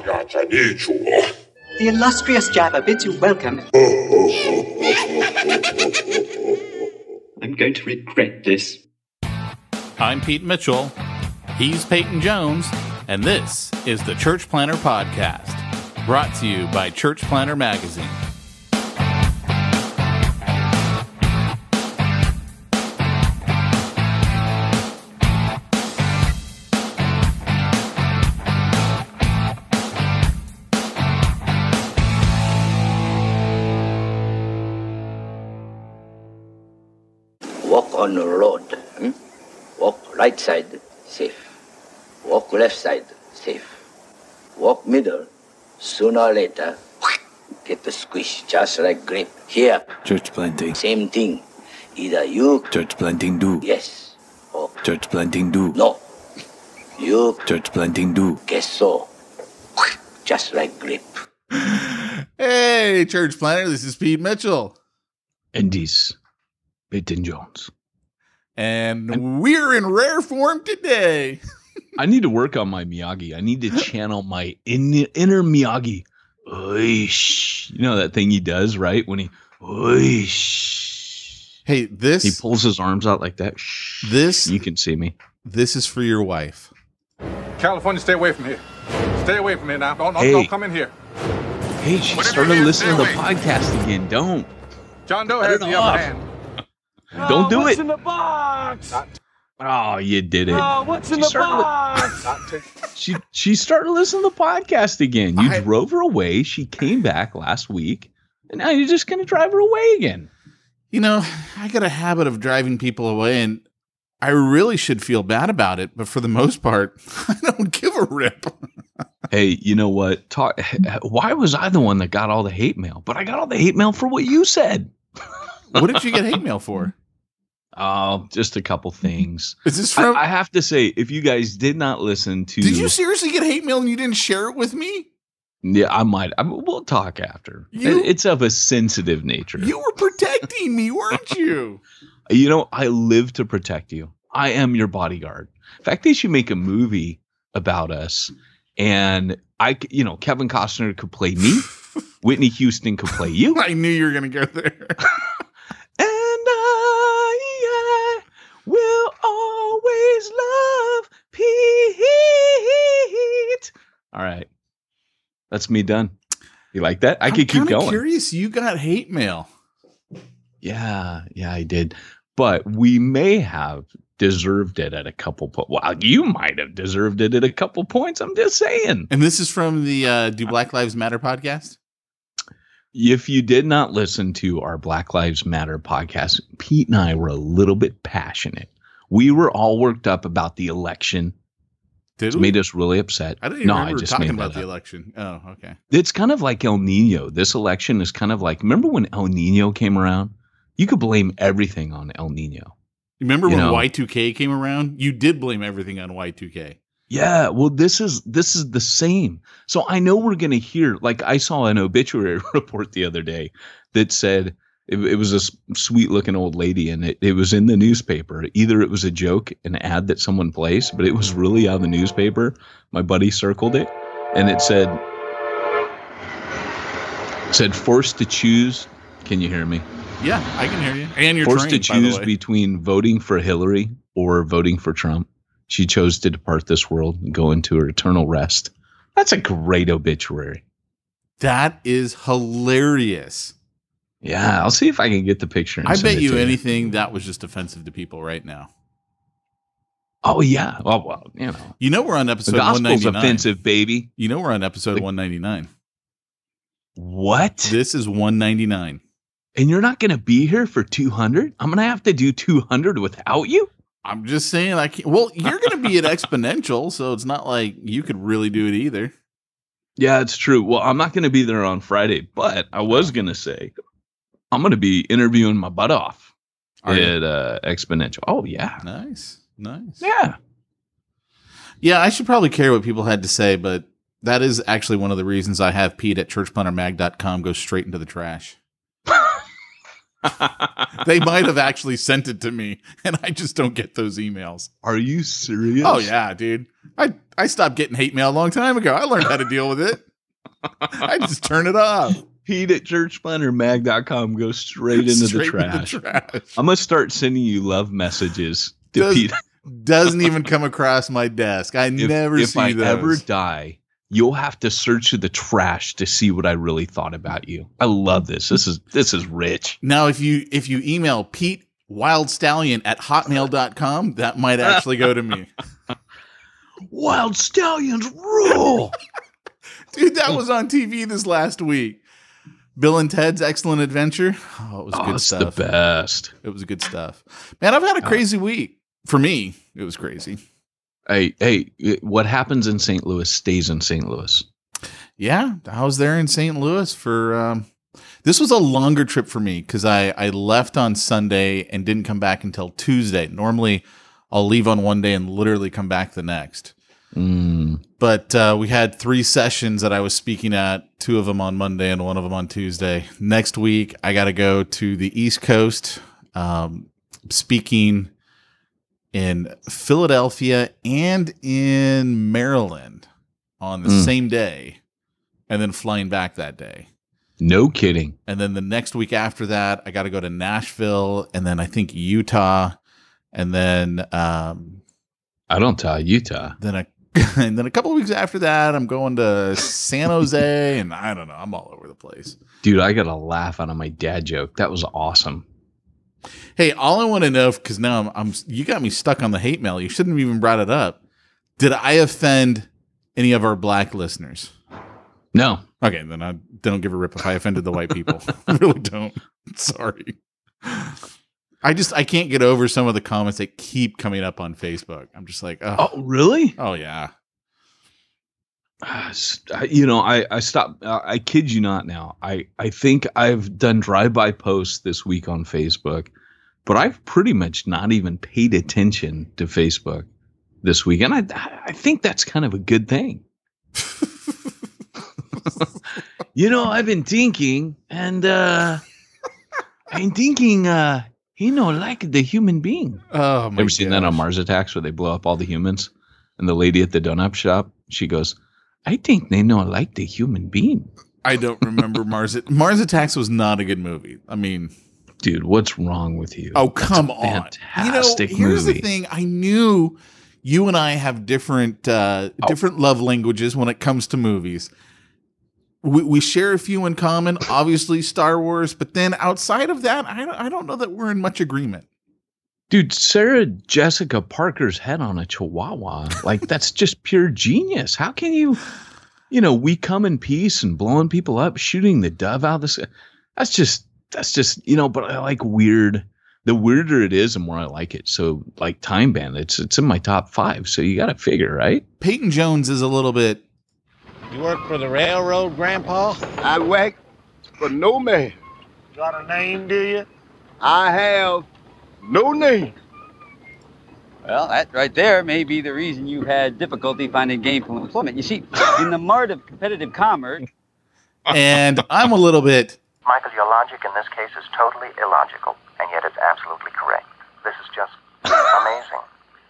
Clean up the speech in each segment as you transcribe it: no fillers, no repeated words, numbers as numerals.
The illustrious Jabba bids you welcome. I'm going to regret this. I'm Pete Mitchell. He's Peyton Jones. And this is the Church Planter Podcast, brought to you by Church Planter Magazine. Walk on the road. Walk right side, safe. Walk left side, safe. Walk middle, sooner or later, get the squish, just like grape. Here, Church planting. same thing. Either you, Church planting do. yes, or Church planting do. no. You, Church planting do. guess so. Just like grape. Hey, Church Planter, this is Pete Mitchell. And this, Peyton Jones. And we're in rare form today. I need to work on my Miyagi. I need to channel my inner Miyagi. Oish. You know that thing he does, right? When he, oish. Hey, He pulls his arms out like that. This, you can see me. This is for your wife. California, stay away from here. Stay away from here now. Don't come in here. Hey, she Whatever started it is, listening to the stay away. podcast again. Don't. John Doe Cut has it the off. upper hand. Don't do what's it. in the box? Oh, you did it. Oh, what's in the box? She started listening to the podcast again. You drove her away. She came back last week, and now you're just going to drive her away again. You know, I got a habit of driving people away, and I really should feel bad about it. But for the most part, I don't give a rip. Hey, you know what? Why was I the one that got all the hate mail? But I got all the hate mail for what you said. What did you get hate mail for? Oh, just a couple things. Is this from? I have to say, if you guys did not listen to, Did you seriously get hate mail and you didn't share it with me? Yeah, I might. We'll talk after. It's of a sensitive nature. You were protecting me, weren't you? You know, I live to protect you. I am your bodyguard. In fact, they should make a movie about us. And Kevin Costner could play me. Whitney Houston could play you. I knew you were going to go there. And I will always love Pete. All right. That's me done. You like that? I could keep going. I'm curious. You got hate mail. Yeah, I did. But we may have deserved it at a couple points. Well, you might have deserved it at a couple points. I'm just saying. And this is from the Do Black Lives Matter podcast? If you did not listen to our Black Lives Matter podcast, Pete and I were a little bit passionate. We were all worked up about the election. It made us really upset. I didn't even remember talking about the election. Oh, okay. It's kind of like El Nino. This election is kind of like, remember when El Nino came around? You could blame everything on El Nino. Remember when Y2K came around? You did blame everything on Y2K. Yeah, well, this is the same. So I know we're going to hear, like I saw an obituary report the other day that said it was a sweet looking old lady, and it was in the newspaper. Either it was a joke, an ad that someone placed, but it was really out of the newspaper. My buddy circled it, and it said forced to choose. Can you hear me? Yeah, I can hear you. And you're forced trained, to choose between voting for Hillary or voting for Trump. She chose to depart this world and go into her eternal rest. That's a great obituary. That is hilarious. Yeah, I'll see if I can get the picture. And I bet you anything that was just offensive to people right now. Oh, yeah. Well, you know. You know we're on episode 199. The gospel's offensive, baby. You know we're on episode 199. What? This is 199. And you're not going to be here for 200? I'm going to have to do 200 without you? I'm just saying I can't. Well, you're going to be at Exponential, so it's not like you could really do it either. Yeah, it's true. Well, I'm not going to be there on Friday, but I was going to say I'm going to be interviewing my butt off at Exponential. Oh, yeah. Nice. Yeah. Yeah, I should probably care what people had to say, but that is actually one of the reasons I have Pete at churchplantermag.com go straight into the trash. They might have actually sent it to me, and I just don't get those emails. Are you serious? Oh, yeah, dude. I stopped getting hate mail a long time ago. I learned how to deal with it. I just turn it off. Pete at churchplannermag.com goes straight into the trash. I'm going to start sending you love messages to Pete. Doesn't even come across my desk. I never see those. If I ever die, you'll have to search through the trash to see what I really thought about you. I love this. This is rich. Now, if you email Pete Wildstallion at hotmail.com, that might actually go to me. Wild Stallions rule. Dude, that was on TV this last week. Bill and Ted's Excellent Adventure. Oh, it was good stuff. It's the best. It was good stuff. Man, I've had a crazy week. For me, it was crazy. Hey, what happens in St. Louis stays in St. Louis. Yeah, I was there in St. Louis for this was a longer trip for me because I left on Sunday and didn't come back until Tuesday. Normally, I'll leave on one day and literally come back the next. But we had 3 sessions that I was speaking at, 2 of them on Monday and 1 of them on Tuesday. Next week, I got to go to the East Coast speaking in Philadelphia and in Maryland on the same day, and then flying back that day. No kidding. And then the next week after that, I got to go to Nashville, and then I think Utah, and then I don't tell Utah. And then a couple of weeks after that, I'm going to San Jose, and I don't know. I'm all over the place. Dude, I got a laugh out of my dad joke. That was awesome. Hey, all I want to know, because now you got me stuck on the hate mail. You shouldn't have even brought it up. Did I offend any of our black listeners? No. Okay, then I don't give a rip if I offended the white people. I really don't. Sorry. I can't get over some of the comments that keep coming up on Facebook. I'm just like, oh really? Oh, yeah. I stopped. I kid you not now. I think I've done drive-by posts this week on Facebook, but I've pretty much not even paid attention to Facebook this week. And I think that's kind of a good thing. I've been thinking, and like the human being. Oh, my Ever seen that on Mars Attacks where they blow up all the humans? And the lady at the donut shop, she goes, I think they know like the human being. I don't remember Mars Attacks was not a good movie. I mean, dude, what's wrong with you? Oh, come on. Fantastic movie. Here's the thing. I knew you and I have different love languages when it comes to movies. We share a few in common, obviously Star Wars, but then outside of that, I don't know that we're in much agreement. Dude, Sarah Jessica Parker's head on a chihuahua. Like, that's just pure genius. How can you, we come in peace and blowing people up, shooting the dove out of the sky. That's just, but I like weird. The weirder it is, the more I like it. So, like Time Bandits, it's in my top 5. So you got to figure, right? Peyton Jones is a little bit. You work for the railroad, Grandpa? I work for no man. Got a name, do you? I have no name. Well, that right there may be the reason you had difficulty finding gainful employment. You see, in the mart of competitive commerce. And I'm a little bit. Michael, your logic in this case is totally illogical, and yet it's absolutely correct. This is just amazing.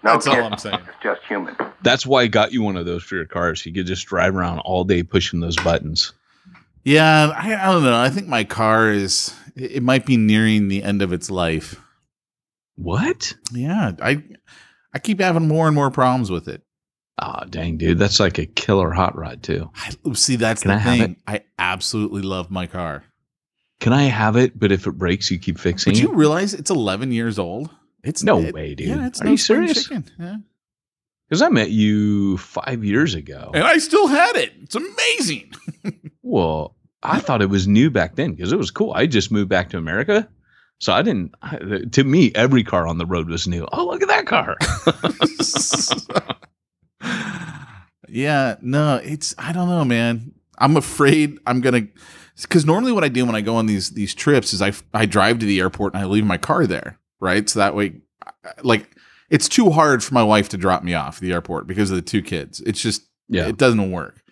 No, that's all I'm saying. It's just human. That's why I got you one of those for your cars. You could just drive around all day pushing those buttons. Yeah, I don't know. I think my car it might be nearing the end of its life. What? Yeah, I keep having more and more problems with it. Oh, dang, dude. That's like a killer hot rod, too. See, that's the thing. I absolutely love my car. Can I have it, but if it breaks, you keep fixing it? Did you realize it's 11 years old? No way, dude. Yeah, it's Are you serious? Yeah. Because I met you 5 years ago. And I still had it. It's amazing. Well, I thought it was new back then because it was cool. I just moved back to America. So to me, every car on the road was new. Oh, look at that car. Yeah, no, I don't know, man. I'm afraid I'm going to, because normally what I do when I go on these trips is I drive to the airport and I leave my car there. Right. So that way, like, it's too hard for my wife to drop me off at the airport because of the 2 kids. It's just, It doesn't work.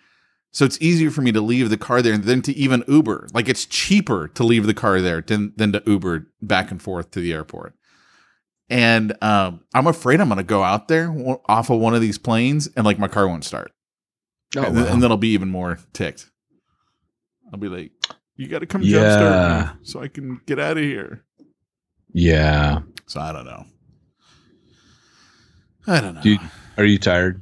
So it's easier for me to leave the car there than to even Uber. Like, it's cheaper to leave the car there than to Uber back and forth to the airport. And I'm afraid I'm going to go out there off of one of these planes and like my car won't start. Oh, and, wow. and then I'll be even more ticked. I'll be like, you got to come jumpstart me so I can get out of here. Yeah. So I don't know. I don't know. Dude, are you tired?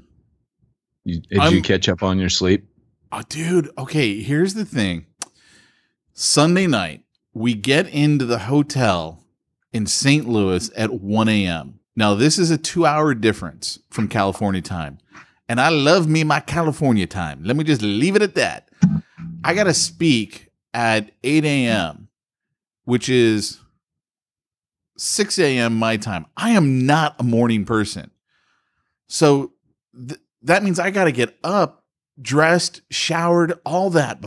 Did you catch up on your sleep? Oh, dude. Okay, here's the thing. Sunday night, we get into the hotel in St. Louis at 1 a.m. Now, this is a 2-hour difference from California time. And I love me my California time. Let me just leave it at that. I got to speak at 8 a.m., which is 6 a.m. my time. I am not a morning person. So that means I got to get up, dressed, showered, all that.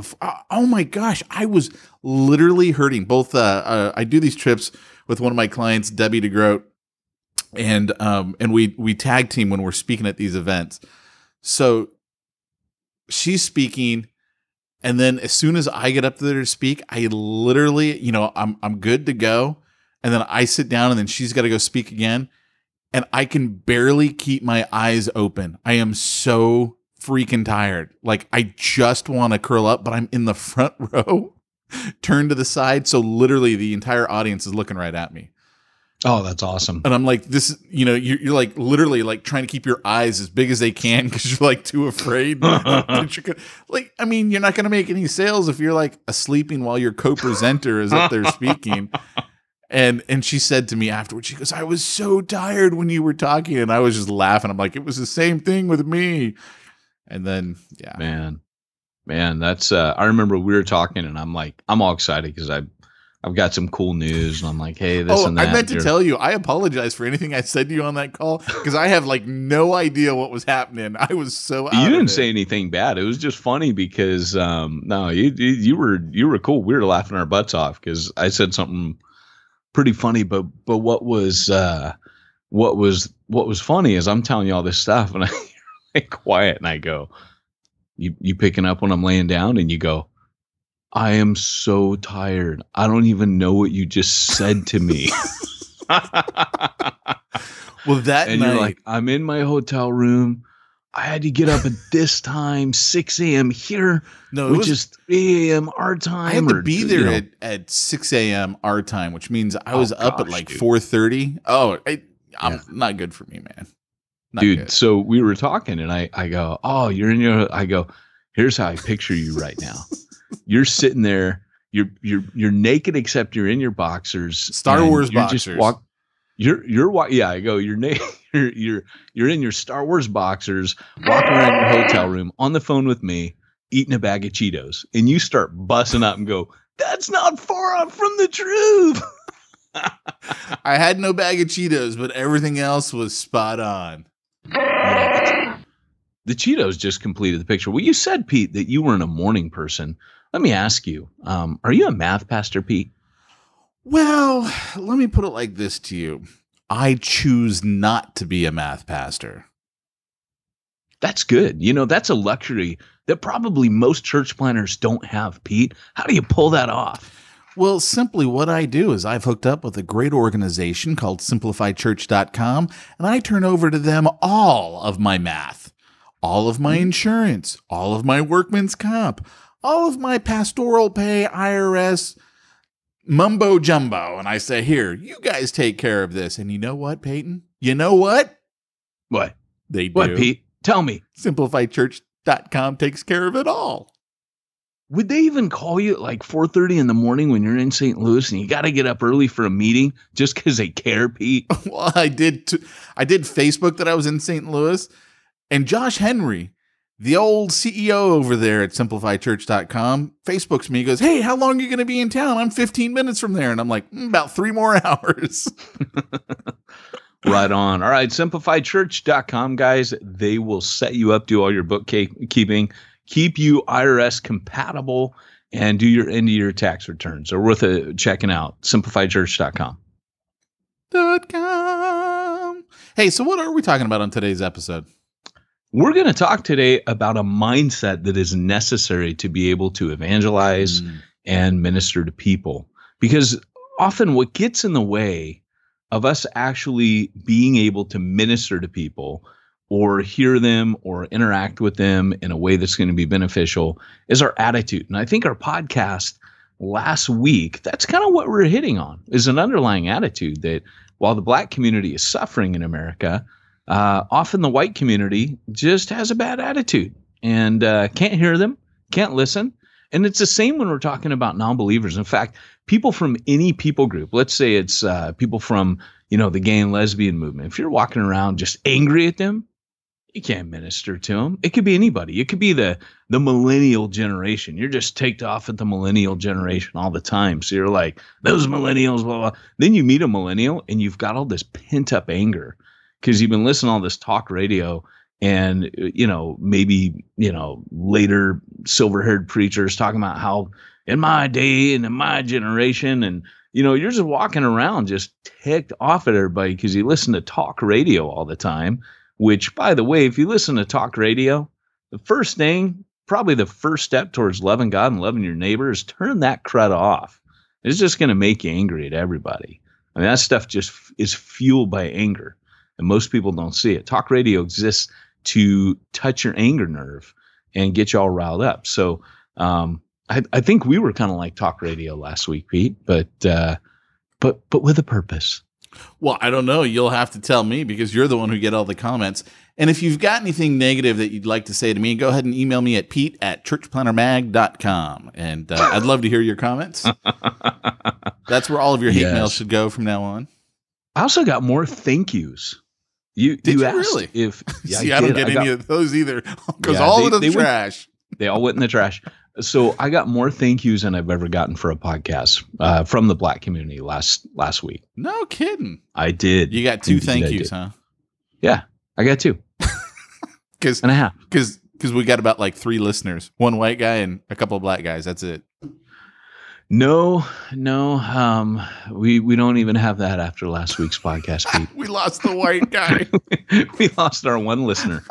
Oh my gosh, I was literally hurting. Both I do these trips with one of my clients, Debbie DeGroat, and we tag team when we're speaking at these events. So she's speaking, and then as soon as I get up there to speak, I literally, I'm good to go, and then I sit down, and then she's got to go speak again, and I can barely keep my eyes open. I am so freaking tired. Like, I just want to curl up, but I'm in the front row, turned to the side, so literally the entire audience is looking right at me. Oh, that's awesome. And I'm like, this, you're like literally like trying to keep your eyes as big as they can because you're like too afraid. Like, I mean, you're not going to make any sales if you're like sleeping while your co-presenter is up there speaking. And she said to me afterwards, she goes, I was so tired when you were talking. And I was just laughing. I'm like, it was the same thing with me. And then, yeah. Man, that's, I remember we were talking and I'm like, I'm all excited because I've got some cool news, and I'm like, hey, this and that. I meant to tell you, I apologize for anything I said to you on that call because I have like no idea what was happening. I was so out You didn't of it. say anything bad. It was just funny because no, you were cool. We were laughing our butts off because I said something pretty funny. But what was funny is I'm telling you all this stuff, and I get quiet, and I go, you picking up when I'm laying down, and you go, I am so tired. I don't even know what you just said to me. Well, that and night, you're like, I'm in my hotel room. I had to get up at this time, 6 a.m. here, which is 3 a.m. our time. I had to be there at 6 a.m. our time, which means I was up at like 4:30. Oh, I'm not good for me, man. Not dude, good. So we were talking, and I go, oh, you're in your. I go, here's how I picture you right now. You're sitting there. You're naked except you're in your boxers. Star Wars boxers. Yeah. I go. You're naked. You're in your Star Wars boxers, walking around your hotel room on the phone with me, eating a bag of Cheetos, and you start busting up and go, "That's not far off from the truth." I had no bag of Cheetos, but everything else was spot on. Yeah, the Cheetos just completed the picture. Well, you said, Pete, that you weren't a morning person. Let me ask you, are you a math pastor, Pete? Well, let me put it like this to you. I choose not to be a math pastor. That's good. That's a luxury that probably most church planners don't have, Pete. How do you pull that off? Well, simply what I do is I've hooked up with a great organization called simplifychurch.com, and I turn over to them all of my math, all of my insurance, all of my workman's comp, all of my pastoral pay, IRS, mumbo jumbo. And I say, here, you guys take care of this. And you know what, Peyton? You know what? What? They do. What, Pete? Tell me. SimplifyChurch.com takes care of it all. Would they even call you at like 4:30 in the morning when you're in St. Louis and you got to get up early for a meeting just because they care, Pete? Well, I did Facebook that I was in St. Louis, and Josh Henry, the old CEO over there at SimplifyChurch.com, Facebooks me. He goes, hey, how long are you going to be in town? I'm 15 minutes from there. And I'm like, about 3 more hours. Right on. All right, SimplifyChurch.com, guys. They will set you up, do all your bookkeeping, keep you IRS compatible, and do your end of year tax returns. They're worth checking out. SimplifyChurch.com. Hey, so what are we talking about on today's episode? We're going to talk today about a mindset that is necessary to be able to evangelize and minister to people. Because often what gets in the way of us actually being able to minister to people or hear them or interact with them in a way that's going to be beneficial is our attitude. And I think our podcast last week, that's kind of what we're hitting on, is an underlying attitude that while the Black community is suffering in America, often the white community just has a bad attitude and can't hear them, can't listen. And it's the same when we're talking about non-believers. In fact, people from any people group, let's say it's people from, the gay and lesbian movement. If you're walking around just angry at them, you can't minister to them. It could be anybody. It could be the millennial generation. You're just ticked off at the millennial generation all the time. So you're like, those millennials, blah, blah. Then you meet a millennial and you've got all this pent up anger because you've been listening to all this talk radio and, maybe, later silver haired preachers talking about how in my day and in my generation and, you're just walking around just ticked off at everybody because you listen to talk radio all the time. Which, by the way, if you listen to talk radio, the first thing, probably the first step towards loving God and loving your neighbor is turn that crud off. It's just going to make you angry at everybody. I mean, that stuff just is fueled by anger, and most people don't see it. Talk radio exists to touch your anger nerve and get you all riled up. So I think we were kind of like talk radio last week, Pete, but with a purpose. Well, I don't know. You'll have to tell me because you're the one who get all the comments. And if you've got anything negative that you'd like to say to me, go ahead and email me at pete@churchplannermag.com. And I'd love to hear your comments. That's where all of your hate mail should go from now on. I also got more thank yous. You asked really? If See, I don't get any of those either because all of the trash. They all went in the trash. So I got more thank yous than I've ever gotten for a podcast from the Black community last week. No kidding. I did. You got two thank yous, huh? Yeah, I got two. And a half. Because we got about like 3 listeners, 1 white guy and a couple of black guys. That's it. No. We don't even have that after last week's podcast, Pete. We lost the white guy. We lost our one listener.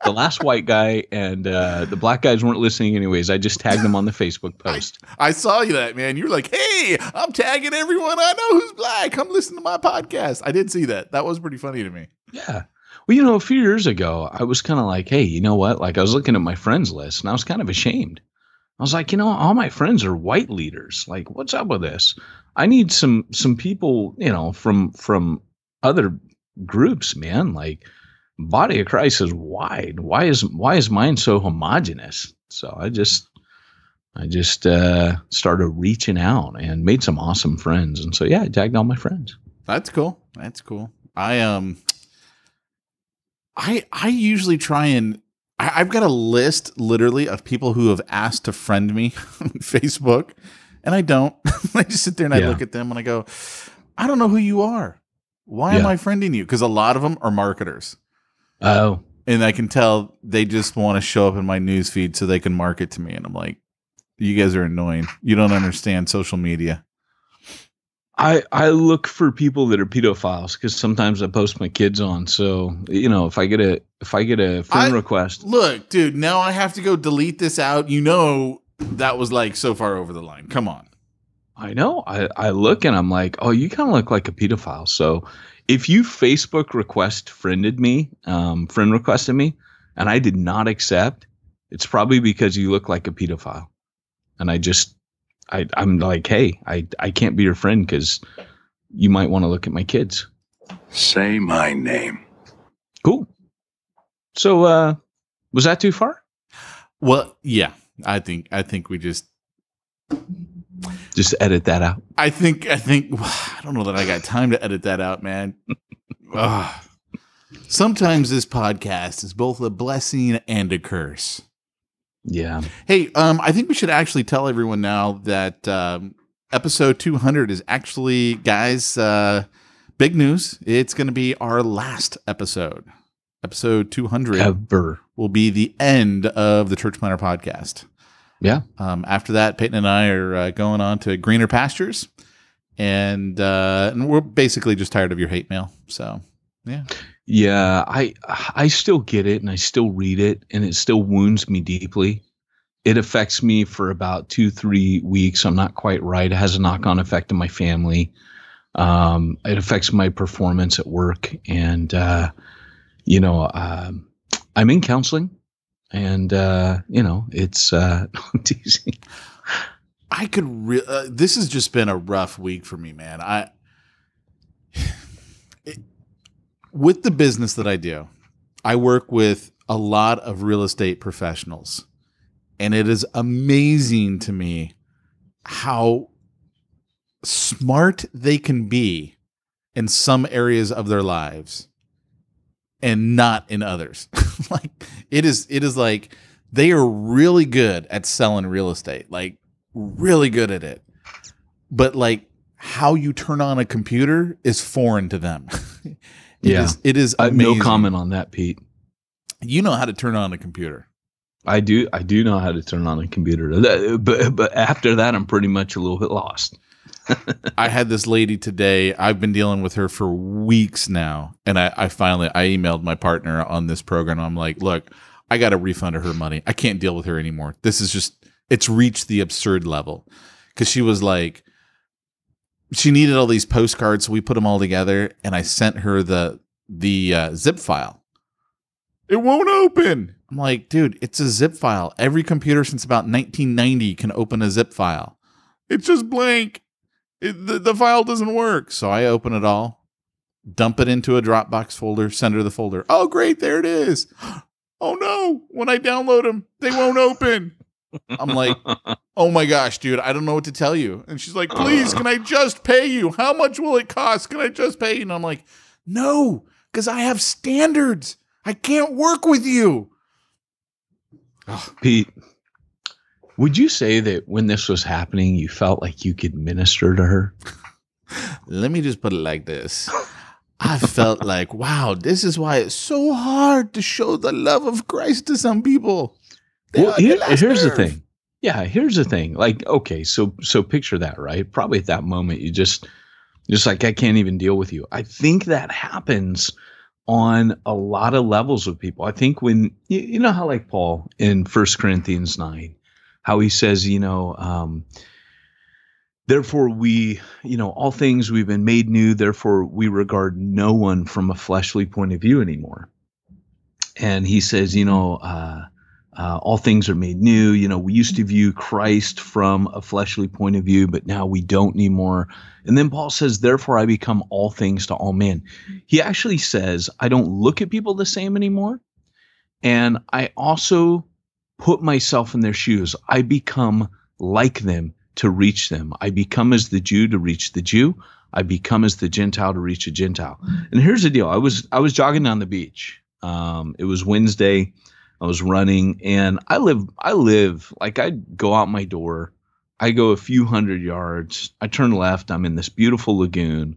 The last white guy and the black guys weren't listening anyways. I just tagged them on the Facebook post. I saw you that, man. You were like, hey, I'm tagging everyone I know who's black. Come listen to my podcast. I did see that. That was pretty funny to me. Yeah. Well, a few years ago, I was kind of like, hey, you know what? Like I was looking at my friends list and I was kind of ashamed. I was like, all my friends are white leaders. Like, what's up with this? I need some people, from other groups, man. Like, body of Christ is wide. Why is mine so homogenous? So I just started reaching out and made some awesome friends. And so, I tagged all my friends. That's cool. I usually try and I've got a list literally of people who have asked to friend me on Facebook and I don't. I just sit there and I look at them and I go, I don't know who you are. Why am I friending you? Because a lot of them are marketers. Oh. And I can tell they just want to show up in my news feed so they can market to me. And I'm like, you guys are annoying. You don't understand social media. I look for people that are pedophiles because sometimes I post my kids on. So, if I get a friend request. Look, dude, now I have to go delete this out. That was like so far over the line. Come on. I know. I look and I'm like, oh, you kind of look like a pedophile. So if you Facebook friend requested me and I did not accept, it's probably because you look like a pedophile. And I'm like, hey, I can't be your friend because you might want to look at my kids. Say my name. Cool. So was that too far? Well, yeah. I think we just edit that out. I think I don't know that I got time to edit that out, man. Sometimes this podcast is both a blessing and a curse. Yeah. Hey, I think we should actually tell everyone now that episode 200 is actually, guys, big news. It's going to be our last episode. Episode 200 ever will be the end of the Church Planner podcast. Yeah. After that, Peyton and I are going on to greener pastures, and we're basically just tired of your hate mail. So, yeah. Yeah, I still get it and I still read it and it still wounds me deeply. It affects me for about 2-3 weeks. I'm not quite right. It has a knock-on effect on my family. It affects my performance at work. And, I'm in counseling and, it's I'm teasing. I could this has just been a rough week for me, man. With the business that I do, I work with a lot of real estate professionals, and it is amazing to me how smart they can be in some areas of their lives and not in others. Like it is like they are really good at selling real estate, like really good at it. But like how you turn on a computer is foreign to them. It is amazing. No comment on that, Pete. You know how to turn on a computer. I do know how to turn on a computer. But after that, I'm pretty much a little bit lost. I had this lady today. I've been dealing with her for weeks now. And I finally emailed my partner on this program. I'm like, look, I got a refund of her money. I can't deal with her anymore. This is just, it's reached the absurd level. Because she was like, she needed all these postcards, so we put them all together, and I sent her the zip file. It won't open. I'm like, dude, it's a zip file. Every computer since about 1990 can open a zip file. It's just blank. The file doesn't work. So I open it all, dump it into a Dropbox folder, send her the folder. Oh, great, there it is. Oh no, when I download them, they won't open. I'm like, oh my gosh, dude, I don't know what to tell you. And she's like, please, can I just pay you? How much will it cost? Can I just pay you? And I'm like, no, because I have standards. I can't work with you. Pete, would you say that when this was happening, you felt like you could minister to her? Let me just put it like this. I felt like, wow, this is why it's so hard to show the love of Christ to some people. Here's the thing. Yeah, here's the thing. Like, okay, so picture that, right? Probably at that moment, you just like, I can't even deal with you. I think that happens on a lot of levels with people. I think when, you know how like Paul in 1 Corinthians 9, how he says, therefore we, all things we've been made new, therefore we regard no one from a fleshly point of view anymore. And he says, all things are made new. We used to view Christ from a fleshly point of view, but now we don't anymore. And then Paul says, therefore I become all things to all men. He actually says, I don't look at people the same anymore. And I also put myself in their shoes. I become like them to reach them. I become as the Jew to reach the Jew. I become as the Gentile to reach a Gentile. And here's the deal. I was jogging down the beach. It was Wednesday. I was running, and I live like, I go out my door, I go a few hundred yards, I turn left, I'm in this beautiful lagoon,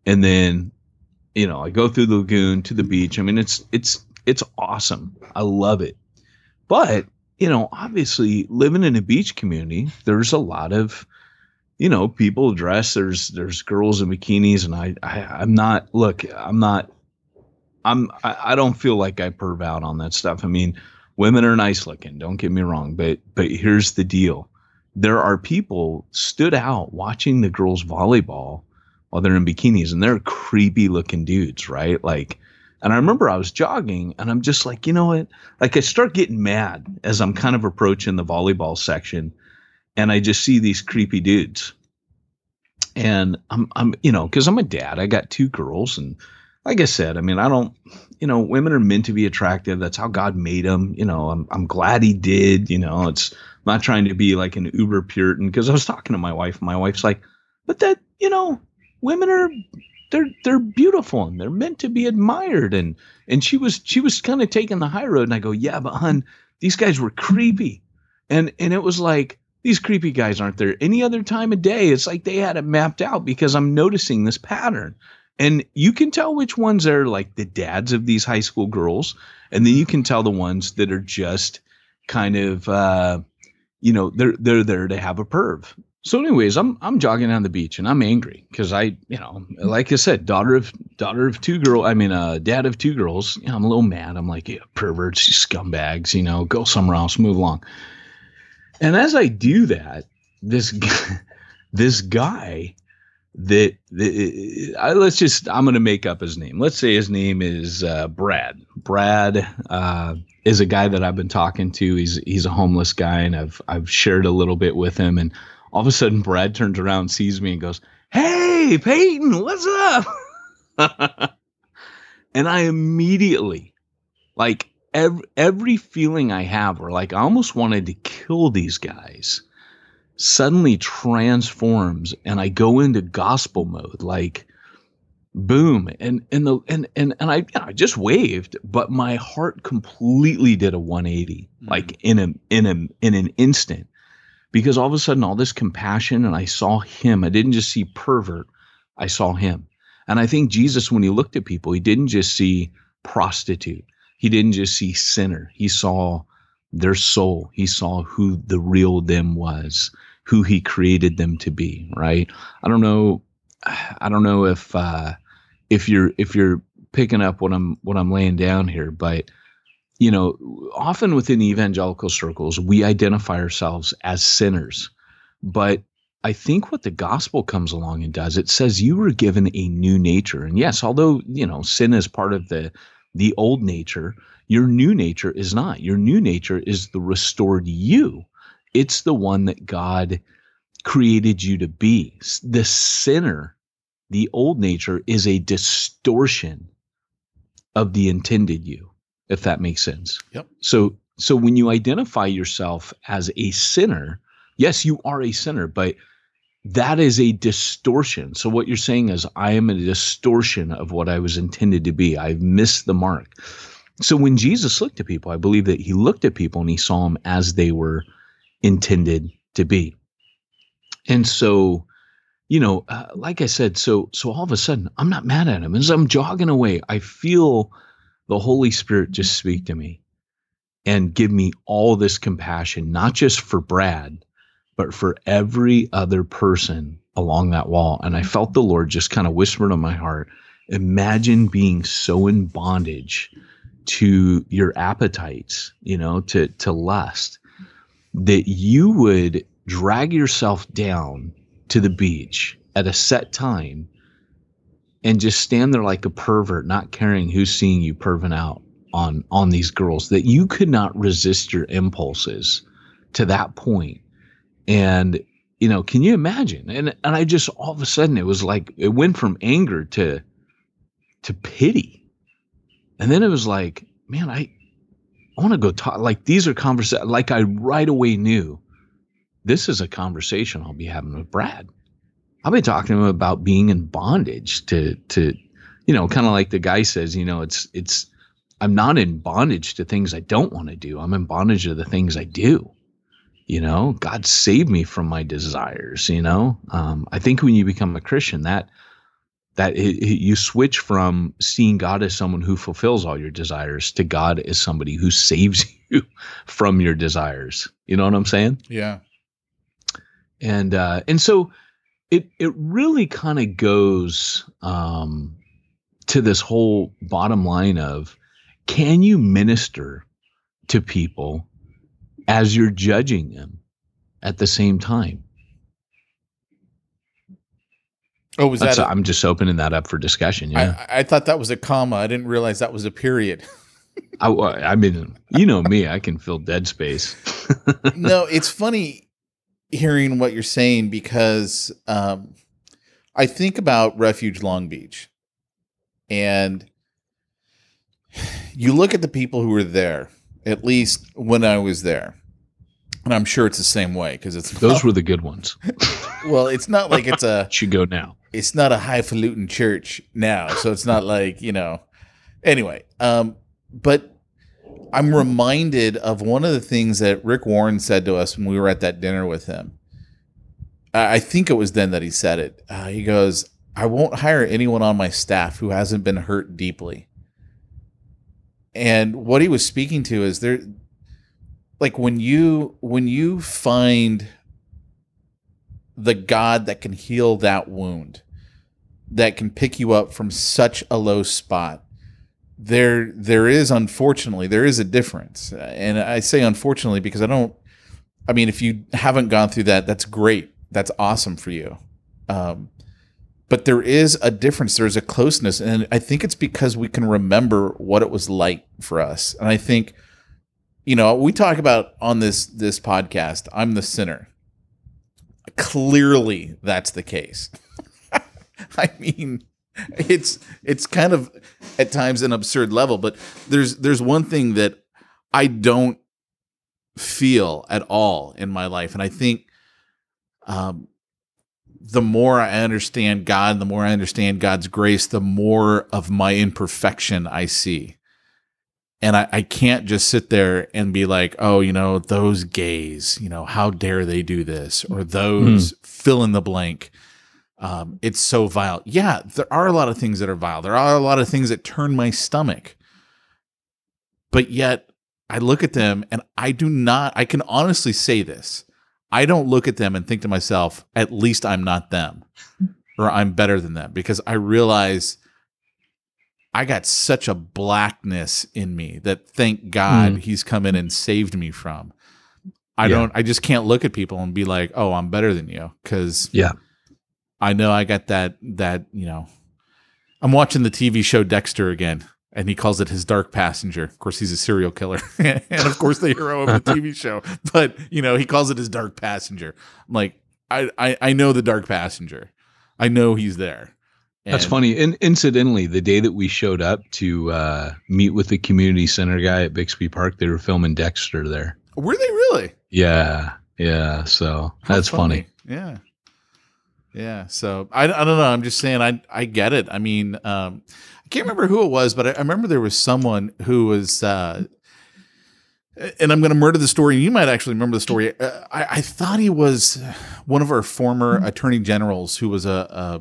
and then, I go through the lagoon to the beach. I mean, it's awesome. I love it. But, obviously living in a beach community, there's a lot of, people dressed, there's girls in bikinis, and I don't feel like I perv out on that stuff. I mean, women are nice looking, don't get me wrong, but here's the deal. There are people stood out watching the girls volleyball while they're in bikinis, and they're creepy looking dudes, right? Like, and I remember I was jogging and I'm just like, you know what? Like, I start getting mad as I'm kind of approaching the volleyball section, and I just see these creepy dudes. And I'm cause I'm a dad, I got 2 girls, and like I said, I mean, I don't, women are meant to be attractive. That's how God made them. I'm glad he did, it's I'm not trying to be like an uber Puritan, because I was talking to my wife. My wife's like, but that, women are, they're beautiful and they're meant to be admired. And she was kind of taking the high road, and I go, yeah, but hun, these guys were creepy. And it was like, these creepy guys aren't there any other time of day. It's like they had it mapped out, because I'm noticing this pattern. And you can tell which ones are like the dads of these high school girls. And then you can tell the ones that are just kind of, they're there to have a perv. So anyways, I'm jogging down the beach and I'm angry because like I said, dad of two girls. I'm a little mad. I'm like, yeah, perverts, you scumbags, go somewhere else, move along. And as I do that, this guy I'm going to make up his name. Let's say his name is Brad. Brad is a guy that I've been talking to. He's a homeless guy, and I've shared a little bit with him, and all of a sudden, Brad turns around, sees me, and goes, "Hey, Peyton, what's up?" And I immediately, like every feeling I have, or like I almost wanted to kill these guys, suddenly transforms, and I go into gospel mode, like boom, and I just waved, but my heart completely did a 180, like in an instant. Because all of a sudden, all this compassion, and I saw him. I didn't just see pervert, I saw him. And I think Jesus, when he looked at people, he didn't just see prostitute. He didn't just see sinner. He saw their soul. He saw who the real them was, who he created them to be, right? I don't know if you're picking up what I'm laying down here, but often within evangelical circles, we identify ourselves as sinners. But I think what the gospel comes along and does, it says you were given a new nature. And yes, although, sin is part of the old nature, your new nature is not. Your new nature is the restored you. It's the one that God created you to be. The sinner, the old nature, is a distortion of the intended you, if that makes sense. Yep. So when you identify yourself as a sinner, yes, you are a sinner, but that is a distortion. So what you're saying is, I am a distortion of what I was intended to be. I've missed the mark. So when Jesus looked at people, I believe that he looked at people and he saw them as they were intended to be. And so, like I said, so all of a sudden, I'm not mad at him. As I'm jogging away, I feel the Holy Spirit just speak to me and give me all this compassion, not just for Brad, but for every other person along that wall. And I felt the Lord just kind of whispered in my heart, imagine being so in bondage to your appetites, to lust, that you would drag yourself down to the beach at a set time and just stand there like a pervert, not caring who's seeing you perving out on these girls, that you could not resist your impulses to that point. And, can you imagine? And I just, all of a sudden, it was like, it went from anger to pity. And then it was like, man, I want to go talk. Like, these are conversations, like I right away knew this is a conversation I'll be having with Brad. I'll be talking to him about being in bondage to kind of like the guy says, it's I'm not in bondage to things I don't want to do. I'm in bondage to the things I do. God saved me from my desires. I think when you become a Christian, that you switch from seeing God as someone who fulfills all your desires to God as somebody who saves you from your desires. You know what I'm saying? Yeah. And so it really kind of goes to this whole bottom line of, can you minister to people as you're judging them at the same time? Oh, was that? I'm just opening that up for discussion. Yeah, I thought that was a comma. I didn't realize that was a period. I mean, me, I can fill dead space. No, it's funny hearing what you're saying, because I think about Refuge Long Beach, and you look at the people who were there, at least when I was there, and I'm sure it's the same way, because those were the good ones. Well, it's not like it's a should go now. It's not a highfalutin church now, so it's not like, Anyway, but I'm reminded of one of the things that Rick Warren said to us when we were at that dinner with him. I think it was then that he said it. He goes, "I won't hire anyone on my staff who hasn't been hurt deeply." And what he was speaking to is there, like when you find the God that can heal that wound, that can pick you up from such a low spot, there is, unfortunately, there is a difference. And I say unfortunately because if you haven't gone through that, that's great. That's awesome for you. But there is a difference. There's a closeness. And I think it's because we can remember what it was like for us. And I think, we talk about on this podcast, I'm the sinner. Clearly that's the case. I mean, it's kind of at times an absurd level, but there's one thing that I don't feel at all in my life. And I think, the more I understand God, the more I understand God's grace, the more of my imperfection I see. And I can't just sit there and be like, oh, those gays, how dare they do this? Or those fill in the blank. It's so vile. Yeah, there are a lot of things that are vile. There are a lot of things that turn my stomach. But yet I look at them and I can honestly say this. I don't look at them and think to myself, at least I'm not them, or I'm better than them, because I realize I got such a blackness in me that, thank God, he's come in and saved me from. I just can't look at people and be like, oh, I'm better than you. Because I know I got that, I'm watching the TV show Dexter again. And he calls it his dark passenger. Of course, he's a serial killer. And of course, the hero of the TV show. But, he calls it his dark passenger. I'm like, I know the dark passenger. I know he's there. And that's funny. And incidentally, the day that we showed up to meet with the community center guy at Bixby Park, they were filming Dexter there. Were they really? Yeah. Yeah. So that's funny. Yeah. Yeah. So I don't know. I'm just saying I get it. I mean, I can't remember who it was, but I remember there was someone who was, and I'm going to murder the story. You might actually remember the story. I thought he was one of our former attorney generals who was a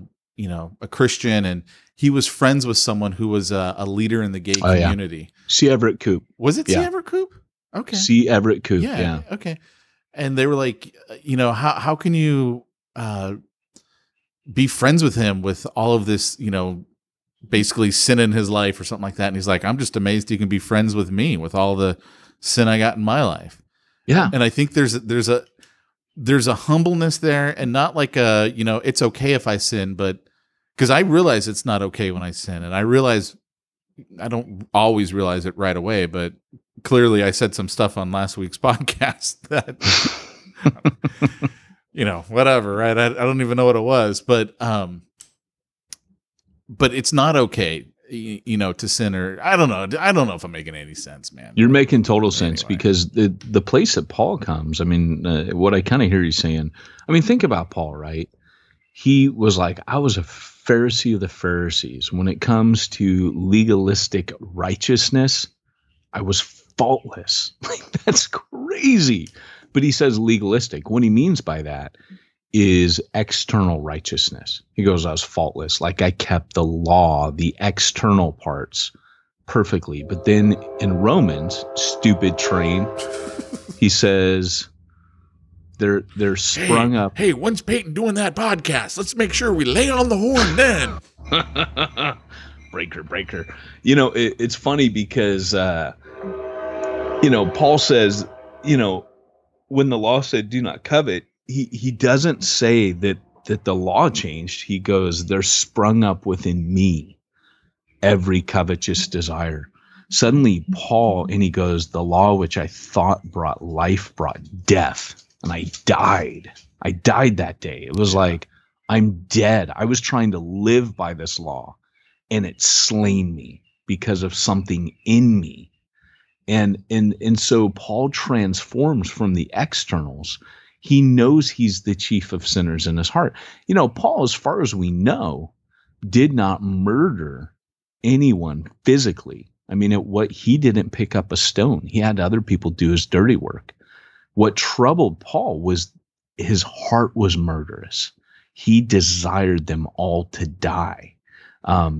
Christian, and he was friends with someone who was a leader in the gay community. C. Everett Koop. Was it C. Everett Koop? Okay. C. Everett Koop. Yeah. Okay. And they were like, how can you be friends with him with all of this, basically sin in his life or something like that. And he's like, I'm just amazed he can be friends with me with all the sin I got in my life. Yeah. And I think there's a humbleness there, and not like it's okay if I sin, but because I realize it's not okay when I sin. And I realize I don't always realize it right away, but clearly I said some stuff on last week's podcast that, whatever, right? I don't even know what it was, but it's not okay, to sin, or I don't know. I don't know if I'm making any sense, man. You're making total sense, because the place that Paul comes, what I kind of hear you saying, think about Paul, right? He was like, I was a Pharisee of the Pharisees. When it comes to legalistic righteousness, I was faultless. Like, that's crazy. But he says legalistic. What he means by that is external righteousness. He goes, I was faultless. Like, I kept the law, the external parts perfectly. But then in Romans, stupid train, he says they're sprung up. Hey, when's Peyton doing that podcast? Let's make sure we lay on the horn then. breaker. It's funny because, Paul says, when the law said do not covet, he doesn't say that the law changed. He goes, there sprung up within me every covetous desire. Suddenly Paul, and he goes, the law which I thought brought life brought death. And I died. I died that day. It was like, I'm dead. I was trying to live by this law, and it slain me because of something in me. And so Paul transforms from the externals. He knows he's the chief of sinners in his heart. Paul, as far as we know, did not murder anyone physically. He didn't pick up a stone. He had other people do his dirty work. What troubled Paul was his heart was murderous. He desired them all to die.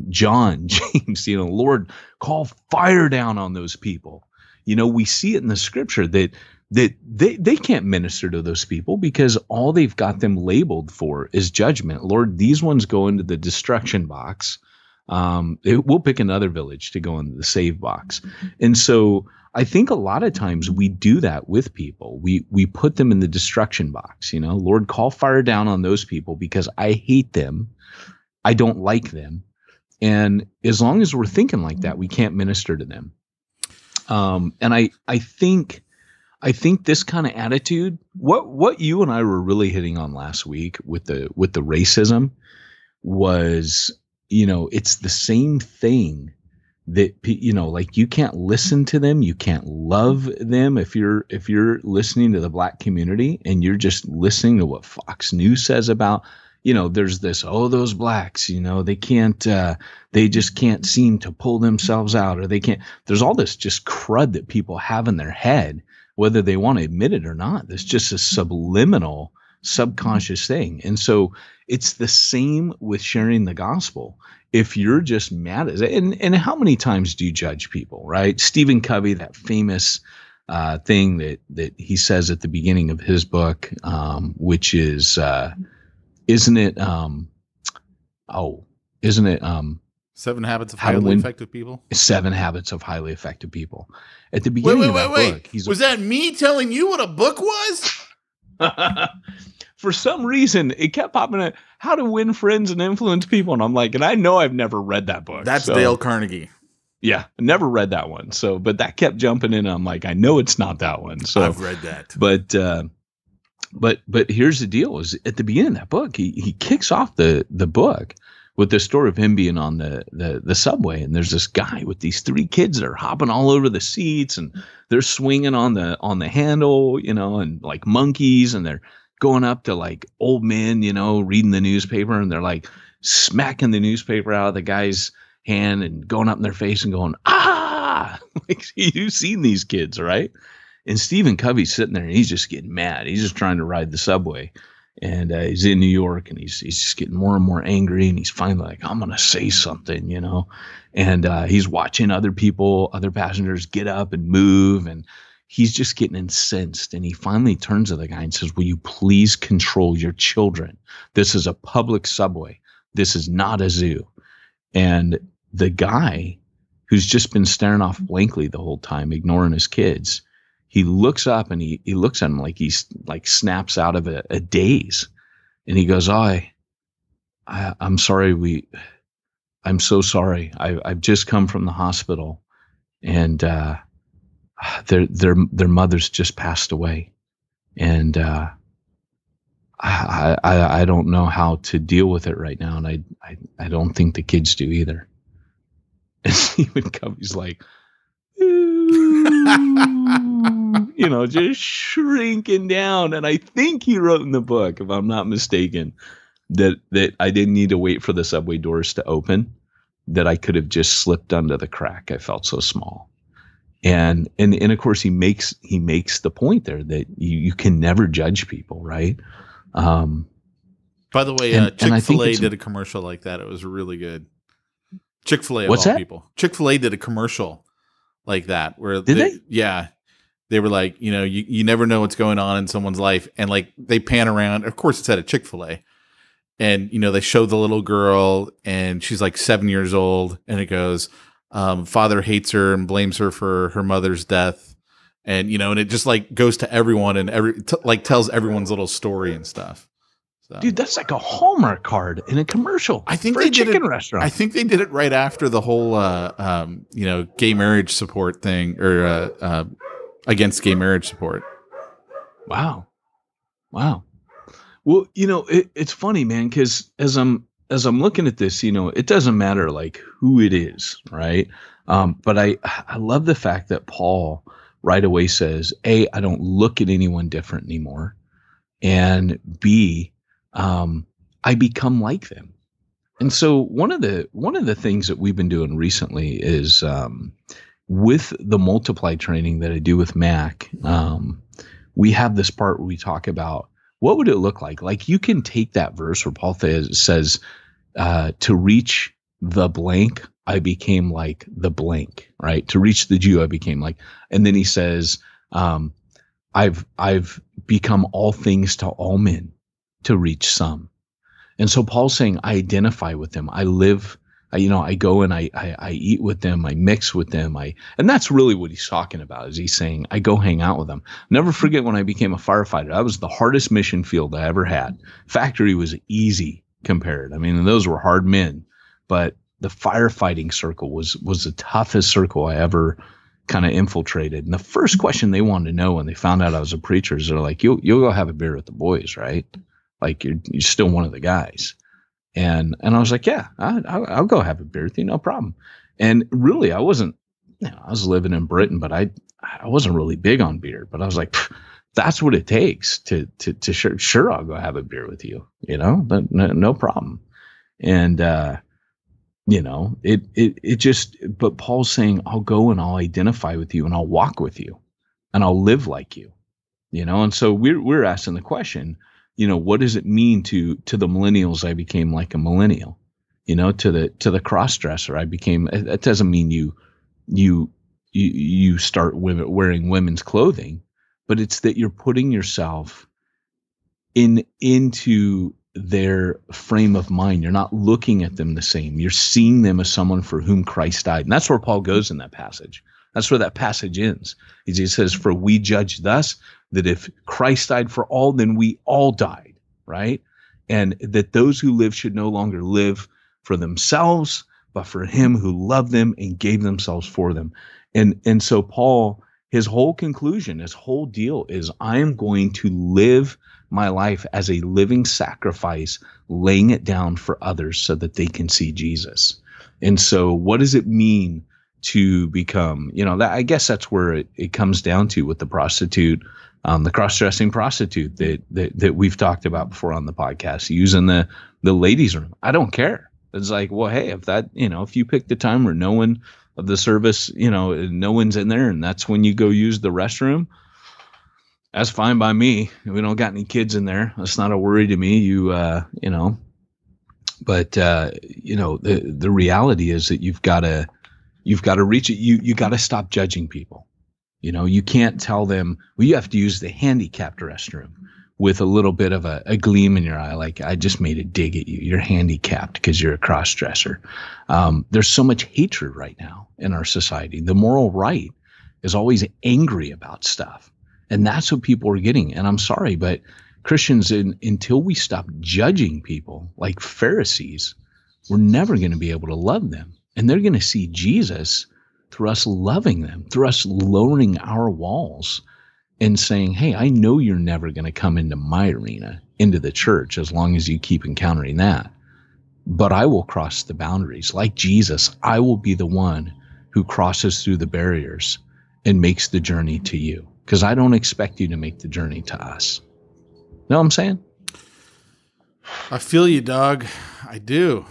John, James, Lord, call fire down on those people. We see it in the scripture that that they can't minister to those people because all they've got them labeled for is judgment. Lord, these ones go into the destruction box. We'll pick another village to go into the save box. And so I think a lot of times we do that with people. We put them in the destruction box, Lord, call fire down on those people because I hate them. I don't like them. And as long as we're thinking like that, we can't minister to them. And I think this kind of attitude, what you and I were really hitting on last week with the racism was, it's the same thing that, like you can't listen to them. You can't love them. If you're listening to the black community and you're just listening to what Fox News says about, there's this, those blacks, they can't, they just can't seem to pull themselves out, or they can't, there's all this just crud that people have in their head, whether they want to admit it or not. There's just a subliminal, subconscious thing. And so it's the same with sharing the gospel. If you're just mad at it, and how many times do you judge people, right? Stephen Covey, that famous thing that he says at the beginning of his book, which is, isn't it 7 Habits of Highly Effective People? 7 Habits of Highly Effective People. At the beginning of that book. Was that me telling you what a book was? For some reason, it kept popping up, How to Win Friends and Influence People. And I'm like, and I know I've never read that book. That's Dale Carnegie. Yeah, I never read that one. So, but that kept jumping in. I'm like, I know it's not that one. So I've read that. But here's the deal: is at the beginning of that book, he kicks off the book with the story of him being on the subway, and there's this guy with these 3 kids that are hopping all over the seats, and they're swinging on the handle, and like monkeys, and they're going up to like old men, reading the newspaper, and they're like smacking the newspaper out of the guy's hand and going up in their face and going, ah, like you've seen these kids, right? And Stephen Covey's sitting there and he's just getting mad. He's just trying to ride the subway. And he's in New York and he's just getting more and more angry. And he's finally like, I'm going to say something, And he's watching other passengers get up and move. And he's just getting incensed. And he finally turns to the guy and says, will you please control your children? This is a public subway. This is not a zoo. And the guy who's just been staring off blankly the whole time, ignoring his kids, he looks up and he looks at him like he's like snaps out of a daze. And he goes, I'm sorry. I'm so sorry. I've just come from the hospital and, their mother's just passed away. And, I don't know how to deal with it right now. And I don't think the kids do either. And Stephen Covey's like, just shrinking down. And I think he wrote in the book, if I'm not mistaken, that I didn't need to wait for the subway doors to open, that I could have just slipped under the crack. I felt so small. And of course he makes the point there that you can never judge people, right? By the way, Chick-fil-A did a commercial like that. It was really good. Chick-fil-A, what's that? People. Chick-fil-A did a commercial like that where did they? Yeah. They were like, you never know what's going on in someone's life. And like they pan around. Of course, it's at a Chick-fil-A. And, they show the little girl and she's like 7 years old. And it goes, father hates her and blames her for her mother's death. And, and it just like goes to everyone and tells everyone's little story and stuff. So. Dude, that's like a Hallmark card in a commercial. I think for they a chicken did it, restaurant. I think they did it right after the whole, gay marriage support thing or against gay marriage support. Wow. Well, it's funny, man, because as I'm looking at this, it doesn't matter like who it is, right? But I love the fact that Paul right away says, A, I don't look at anyone different anymore, and B, I become like them. And so one of the things that we've been doing recently is with the multiply training that I do with Mac, we have this part where we talk about what would it look like? Like you can take that verse where Paul says, to reach the blank, I became like the blank, right? To reach the Jew, I became like, and then he says, I've become all things to all men to reach some. And so Paul's saying, I identify with them. I live, I go and I eat with them. I mix with them. And that's really what he's talking about, is he's saying, I go hang out with them. Never forget when I became a firefighter, that was the hardest mission field I ever had. Factory was easy compared. I mean, those were hard men, but the firefighting circle was the toughest circle I ever kind of infiltrated. And the first question they wanted to know when they found out I was a preacher is they're like, you'll go have a beer with the boys, right? Like you're still one of the guys. And I was like, yeah, I'll go have a beer with you. No problem. And really, I wasn't, I was living in Britain, but I wasn't really big on beer, but I was like, that's what it takes to sure, I'll go have a beer with you, but no problem. And, it just, but Paul's saying, I'll go and I'll identify with you and I'll walk with you and I'll live like you, and so we're asking the question, what does it mean to the millennials? I became like a millennial, to the cross-dresser. I became, it doesn't mean you start wearing women's clothing, but it's that you're putting yourself into their frame of mind. You're not looking at them the same. You're seeing them as someone for whom Christ died. And that's where Paul goes in that passage. That's where that passage ends. He says, for we judge thus, that if Christ died for all, then we all died, right? And that those who live should no longer live for themselves, but for him who loved them and gave themselves for them. And so Paul, his whole conclusion, his whole deal is, I am going to live my life as a living sacrifice, laying it down for others so that they can see Jesus. And so what does it mean to become, I guess that's where it comes down to with the prostitute, the cross-dressing prostitute that we've talked about before on the podcast, using the ladies' room. I don't care. It's like, well, hey, if that, if you pick the time where no one of the service, no one's in there and that's when you go use the restroom, that's fine by me. We don't got any kids in there. That's not a worry to me. But the reality is that you've got to reach it. You got to stop judging people. You can't tell them, well, you have to use the handicapped restroom with a little bit of a gleam in your eye. Like, I just made a dig at you. You're handicapped because you're a cross-dresser. There's so much hatred right now in our society. The moral right is always angry about stuff. And that's what people are getting. And I'm sorry, but Christians, until we stop judging people like Pharisees, we're never going to be able to love them. And they're going to see Jesus through us loving them, through us lowering our walls and saying, hey, I know you're never going to come into my arena, into the church, as long as you keep encountering that. But I will cross the boundaries. Like Jesus, I will be the one who crosses through the barriers and makes the journey to you. Because I don't expect you to make the journey to us. Know what I'm saying? I feel you, dog. I do.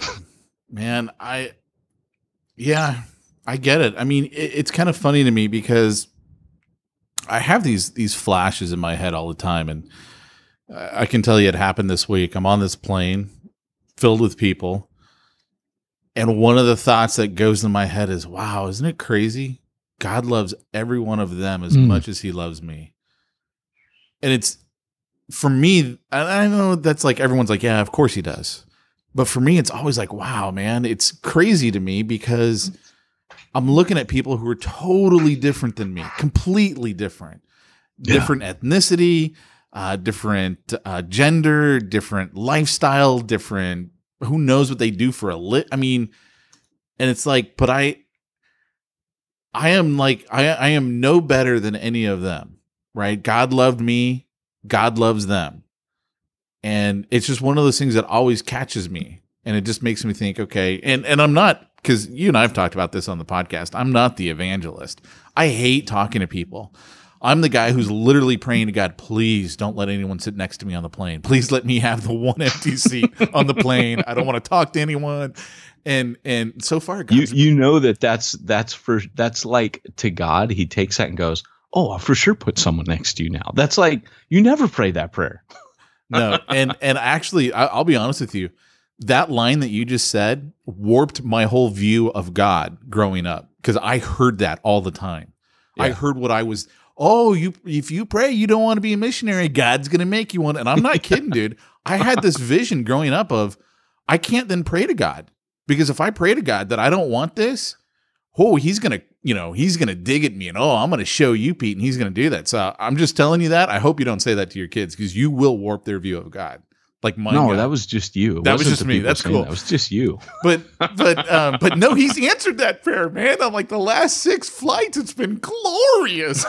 Man, I get it. I mean, it's kind of funny to me because I have these flashes in my head all the time. And I can tell you it happened this week. I'm on this plane filled with people. And one of the thoughts that goes in my head is, wow, isn't it crazy? God loves every one of them as much as he loves me. And it's, for me, I know that's like, everyone's like, yeah, of course he does. But for me, it's always like, wow, man, it's crazy to me because I'm looking at people who are totally different than me, completely different, different ethnicity, different gender, different lifestyle, different, who knows what they do for a I mean, and it's like, but I am like, I am no better than any of them, right? God loved me. God loves them. And it's just one of those things that always catches me. And it just makes me think, okay, and I'm not, because you and I have talked about this on the podcast, I'm not the evangelist. I hate talking to people. I'm the guy who's literally praying to God, please don't let anyone sit next to me on the plane. Please let me have the one empty seat on the plane. I don't want to talk to anyone. And so far, that's like, to God, he takes that and goes, oh, I'll for sure put someone next to you now. That's like, you never pray that prayer. No. And actually, I'll be honest with you. That line that you just said warped my whole view of God growing up, because I heard that all the time. Yeah. I heard what I was, oh, if you pray, you don't want to be a missionary, God's going to make you one. And I'm not kidding, dude. I had this vision growing up of, I can't then pray to God, because if I pray to God that I don't want this, oh, he's going to dig at me, and I'm going to show you, Pete, and he's going to do that. So I'm just telling you that. I hope you don't say that to your kids, because you will warp their view of God. Like mine. No, God. that was just you. That was just me. That's cool. That was just you. But no, he's answered that prayer, man. On like the last 6 flights, it's been glorious.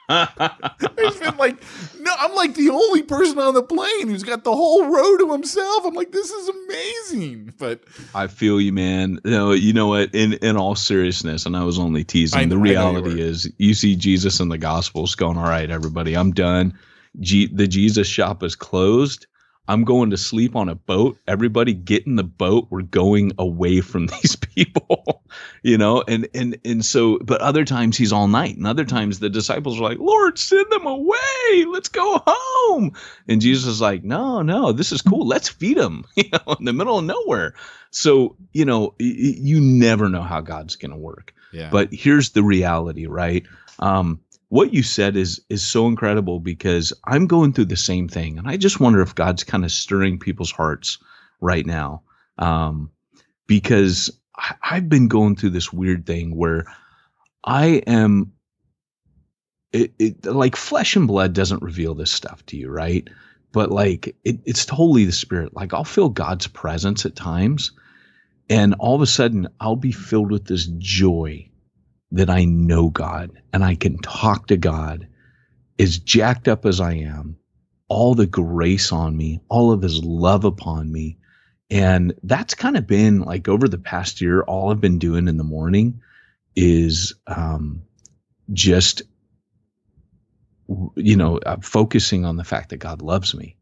It's been like, no, I'm like the only person on the plane who's got the whole row to himself. I'm like, this is amazing. But I feel you, man. You know what? In all seriousness, and I was only teasing. The reality is, you see Jesus in the Gospels going, all right, everybody, I'm done. The Jesus shop is closed. I'm going to sleep on a boat. Everybody get in the boat. We're going away from these people, and so, but other times he's all night, and other times the disciples are like, Lord, send them away. Let's go home. And Jesus is like, no, this is cool. Let's feed them, in the middle of nowhere. So, you never know how God's going to work. Yeah. But here's the reality, right? What you said is so incredible, because I'm going through the same thing. And I just wonder if God's kind of stirring people's hearts right now. Because I've been going through this weird thing where I am, like flesh and blood doesn't reveal this stuff to you, right? But like, it's totally the Spirit. Like I'll feel God's presence at times, and all of a sudden I'll be filled with this joy that I know God and I can talk to God. As jacked up as I am, all the grace on me, all of his love upon me. And that's kind of been like over the past year, all I've been doing in the morning is just, focusing on the fact that God loves me.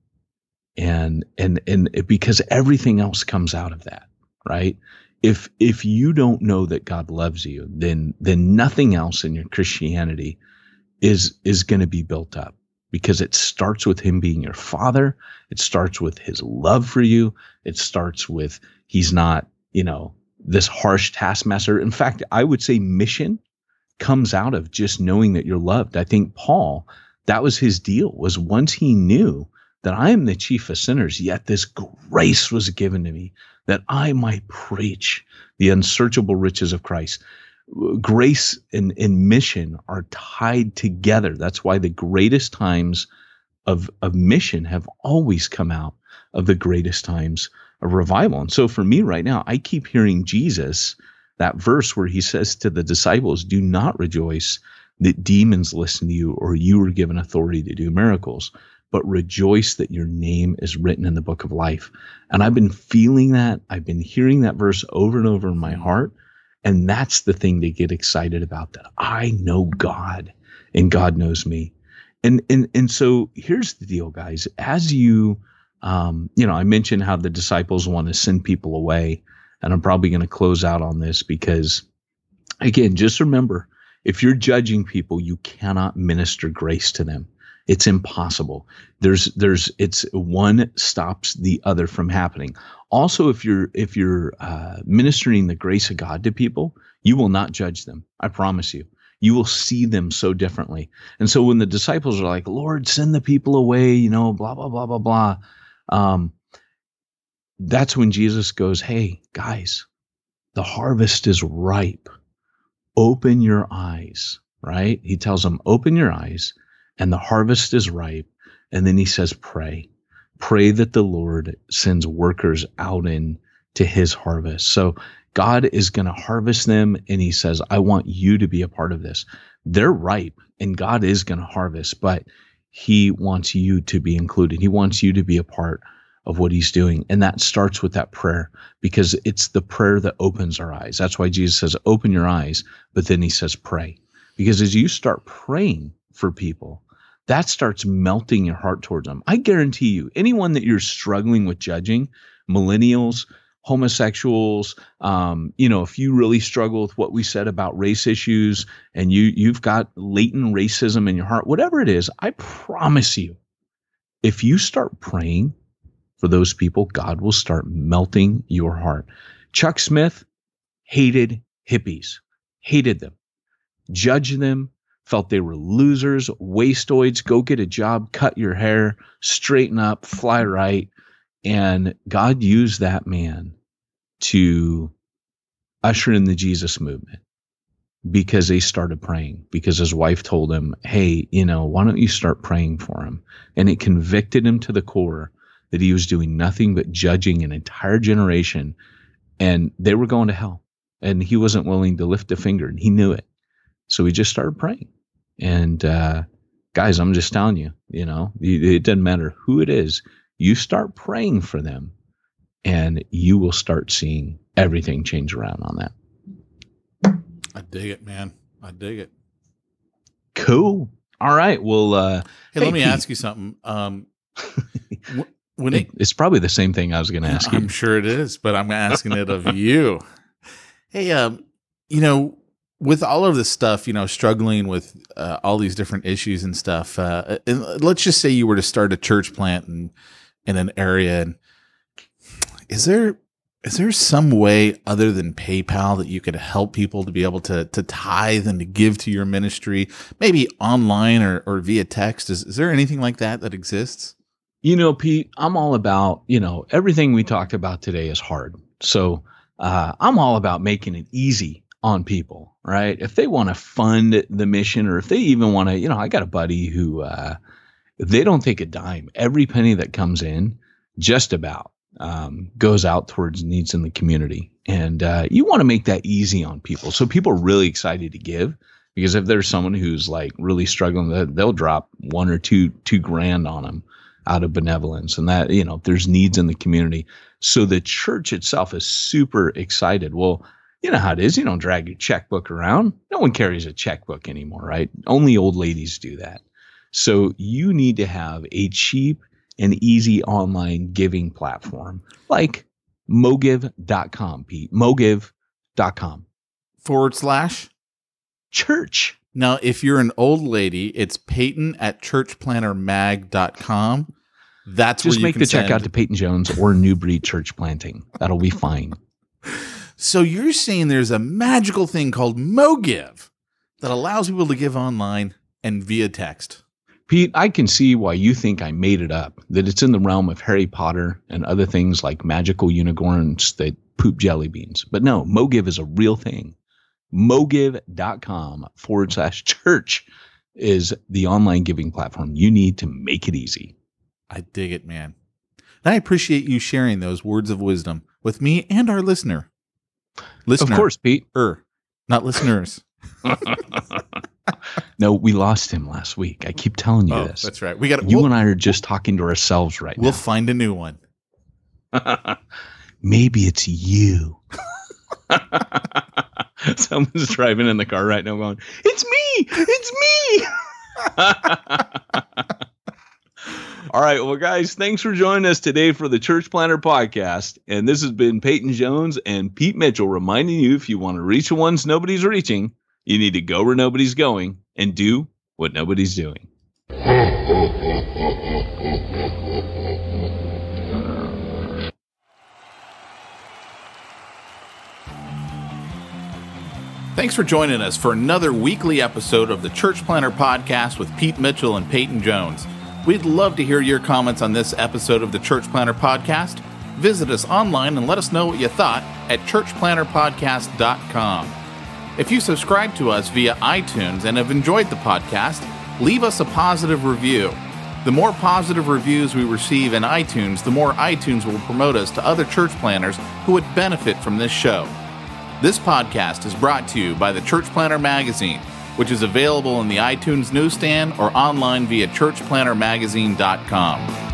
And because everything else comes out of that, right? If you don't know that God loves you, then nothing else in your Christianity is going to be built up, because it starts with him being your father. It starts with his love for you. It starts with, he's not, this harsh taskmaster. In fact, I would say mission comes out of just knowing that you're loved. I think Paul, that was his deal, was once he knew that I am the chief of sinners, yet this grace was given to me that I might preach the unsearchable riches of Christ. Grace and mission are tied together. That's why the greatest times of mission have always come out of the greatest times of revival. And so for me right now, I keep hearing Jesus, that verse where he says to the disciples, do not rejoice that demons listen to you or you were given authority to do miracles, but rejoice that your name is written in the book of life. And I've been feeling that. I've been hearing that verse over and over in my heart. And that's the thing to get excited about, that I know God and God knows me. And so here's the deal, guys. As you, I mentioned how the disciples want to send people away. And I'm probably going to close out on this because, again, just remember, if you're judging people, you cannot minister grace to them. It's impossible. It's one stops the other from happening. Also, if you're ministering the grace of God to people, you will not judge them. I promise you. You will see them so differently. And so when the disciples are like, Lord, send the people away, blah, blah, blah, blah, blah. That's when Jesus goes, hey, guys, the harvest is ripe. Open your eyes, right? He tells them, open your eyes. And the harvest is ripe. And then he says, pray that the Lord sends workers out into his harvest. So God is going to harvest them. And he says, I want you to be a part of this. They're ripe and God is going to harvest, but he wants you to be included. He wants you to be a part of what he's doing. And that starts with that prayer, because it's the prayer that opens our eyes. That's why Jesus says, open your eyes. But then he says, pray, because as you start praying for people, that starts melting your heart towards them. I guarantee you, anyone that you're struggling with judging, millennials, homosexuals, if you really struggle with what we said about race issues and you've got latent racism in your heart, whatever it is, I promise you, if you start praying for those people, God will start melting your heart. Chuck Smith hated hippies, hated them, judged them, felt they were losers, wastoids, go get a job, cut your hair, straighten up, fly right. And God used that man to usher in the Jesus movement because they started praying, because his wife told him, hey, why don't you start praying for him? And it convicted him to the core that he was doing nothing but judging an entire generation, and they were going to hell. And he wasn't willing to lift a finger, and he knew it. So he just started praying. And guys, I'm just telling you, it doesn't matter who it is. You start praying for them, and you will start seeing everything change around on that. I dig it, man. I dig it. Cool. All right. Well, hey, let me ask you something. It's probably the same thing I was going to ask you. I'm sure it is, but I'm asking it of you. Hey, with all of this stuff, struggling with all these different issues and stuff, and let's just say you were to start a church plant in an area, and is there some way other than PayPal that you could help people to be able to tithe and to give to your ministry, maybe online or via text? Is there anything like that exists? Pete, I'm all about, everything we talked about today is hard. So I'm all about making it easy on people, right? If they want to fund the mission, or if they even want to, I got a buddy who they don't take a dime. Every penny that comes in just about goes out towards needs in the community. And you want to make that easy on people. So people are really excited to give, because if there's someone who's like really struggling, they'll drop $1 or $2 grand on them out of benevolence. And that, there's needs in the community. So the church itself is super excited. Well, you know how it is. You don't drag your checkbook around. No one carries a checkbook anymore, right? Only old ladies do that. So you need to have a cheap and easy online giving platform like mogive.com, Pete. Mogive.com / church. Now, if you're an old lady, it's Peyton at churchplantermag.com. That's just where you make can the check out to Peyton Jones or New Breed Church Planting. That'll be fine. So you're saying there's a magical thing called MoGive that allows people to give online and via text. Pete, I can see why you think I made it up, that it's in the realm of Harry Potter and other things like magical unicorns that poop jelly beans. But no, MoGive is a real thing. Mogive.com / church is the online giving platform you need to make it easy. I dig it, man. And I appreciate you sharing those words of wisdom with me and our listener. Of course, Pete. Not listeners. No, we lost him last week. I keep telling you this. That's right. You and I are just talking to ourselves right now. We'll find a new one. Maybe it's you. Someone's driving in the car right now going, it's me. It's me. All right. Well, guys, thanks for joining us today for the Church Planter Podcast. And this has been Peyton Jones and Pete Mitchell reminding you, if you want to reach the ones nobody's reaching, you need to go where nobody's going and do what nobody's doing. Thanks for joining us for another weekly episode of the Church Planter Podcast with Pete Mitchell and Peyton Jones. We'd love to hear your comments on this episode of the Church Planter Podcast. Visit us online and let us know what you thought at churchplanterpodcast.com. If you subscribe to us via iTunes and have enjoyed the podcast, leave us a positive review. The more positive reviews we receive in iTunes, the more iTunes will promote us to other church planners who would benefit from this show. This podcast is brought to you by the Church Planter Magazine, which is available in the iTunes newsstand or online via churchplantermagazine.com.